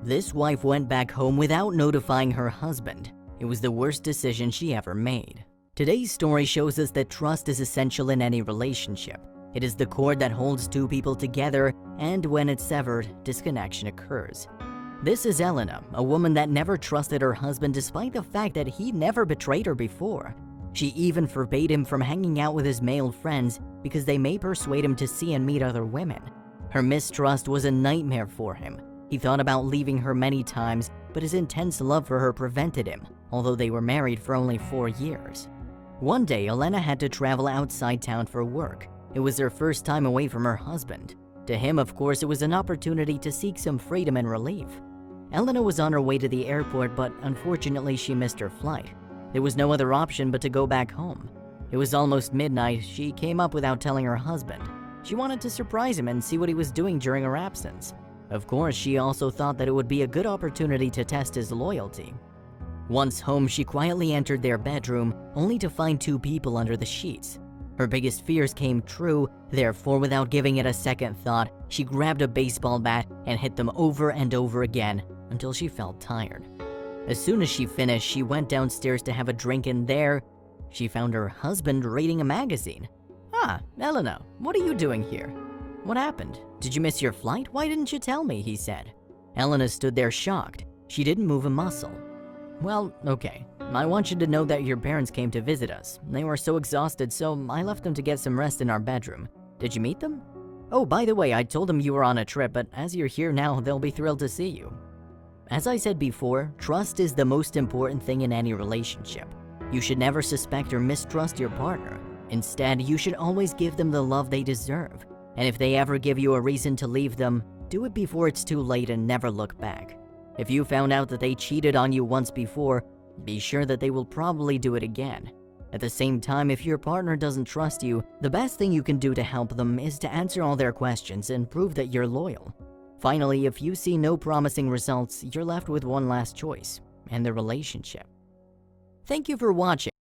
This wife went back home without notifying her husband. It was the worst decision she ever made. Today's story shows us that trust is essential in any relationship. It is the cord that holds two people together, and when it's severed, disconnection occurs. This is Elena, a woman that never trusted her husband despite the fact that he never betrayed her before. She even forbade him from hanging out with his male friends because they may persuade him to see and meet other women. Her mistrust was a nightmare for him. He thought about leaving her many times, but his intense love for her prevented him, although they were married for only 4 years. One day, Elena had to travel outside town for work. It was her first time away from her husband. To him, of course, it was an opportunity to seek some freedom and relief. Elena was on her way to the airport, but unfortunately she missed her flight. There was no other option but to go back home. It was almost midnight. She came up without telling her husband. She wanted to surprise him and see what he was doing during her absence. Of course, she also thought that it would be a good opportunity to test his loyalty. Once home, she quietly entered their bedroom, only to find 2 people under the sheets. Her biggest fears came true, therefore without giving it a second thought, she grabbed a baseball bat and hit them over and over again until she felt tired. As soon as she finished, she went downstairs to have a drink, and there, she found her husband reading a magazine. "Ah, Elena, what are you doing here? What happened? Did you miss your flight? Why didn't you tell me?" he said. Elena stood there shocked. She didn't move a muscle. "Well, okay. I want you to know that your parents came to visit us. They were so exhausted, so I left them to get some rest in our bedroom. Did you meet them? Oh, by the way, I told them you were on a trip, but as you're here now, they'll be thrilled to see you." As I said before, trust is the most important thing in any relationship. You should never suspect or mistrust your partner. Instead, you should always give them the love they deserve. And if they ever give you a reason to leave them, do it before it's too late and never look back. If you found out that they cheated on you once before, be sure that they will probably do it again. At the same time, if your partner doesn't trust you, the best thing you can do to help them is to answer all their questions and prove that you're loyal. Finally, if you see no promising results, you're left with one last choice: end the relationship. Thank you for watching.